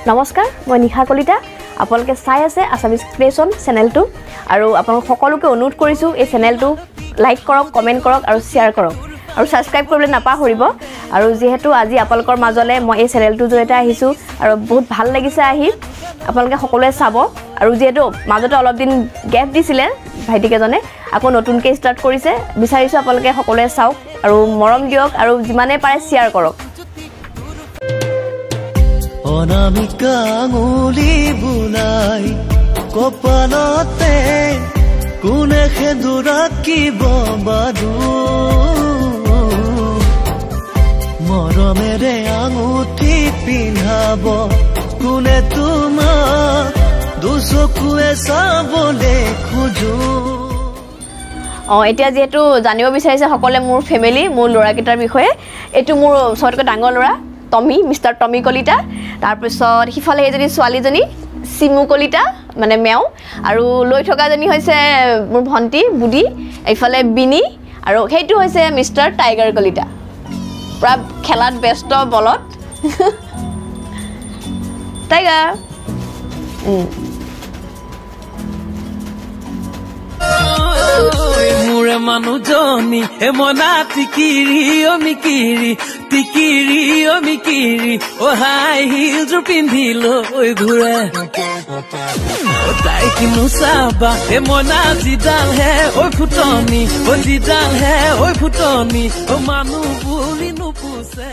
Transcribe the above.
নমস্কাৰ মই নিশা কলিতা আপোনালোকে চাই আছে আসামিজ ক্ৰিয়েচন চেনেলটো আৰু আপোনালোক সকলোকে অনুৰোধ কৰিছো এই চেনেলটো লাইক কৰক কমেন্ট কৰক আৰু শেয়াৰ কৰক আৰু সাবস্ক্ৰাইব কৰিবলৈ নাপাহৰিব আৰু যেহেতু আজি আপোনালোকৰ মাজলে মই এই চেনেলটো জৰিয়তে আহিছো আৰু বহুত ভাল লাগিছে আহি আপোনালোকে সকলোৱে চাব আৰু যেহেতু মাজতে অলপ দিন গ্যাপ দিছিলে ভাইটিকেজনে আকৌ নতুনকৈ ষ্টাৰ্ট কৰিছে বিচাৰিছো আপোনালোকে সকলোৱে চাওক আৰু মৰম দিয়ক আৰু যিমানে পাৰে শেয়াৰ কৰক অনামিকা আঙুলি বুলাই কপালতে কোনে খেদুৰাকিব বাদু মৰমেৰে আঙুঠি পিন্ধাব কোনে তোমাক দুচকুৱে চাবলৈ খোজো এতিয়া যেহেতু জানিব বিচাৰিছে সকলে মোৰ ফ্যামিলি মোৰ লৰাকিটাৰ বিষয়ে এটো মোৰ সবতকৈ ডাঙৰ লৰা টমি মিস্টাৰ টমি কলিতা তাৰ পিছত হিফালে এজনী ছোৱালীজনী সিমু কলিতা মানে মেও আৰু লৈ থকা জনী হৈছে মোৰ ভন্টি বুডি ইফালে বিনি আৰু হেইটো হৈছে মিস্টাৰ টাইগাৰ কলিতা পুৰা খেলাত ব্যস্ত বলত টাইগাৰ মোৰে মানুহজনী এমনা টিকিৰি অমিকিৰি অ হাই হিলযোৰ পিন্ধি লৈ ঘূৰে তাই কিনো চাবা এমনা জিডাল হে ঐ ফুটনি ঐ জিডাল হে ঐ ফুটনি অ মানুহ বুলি নুপুছে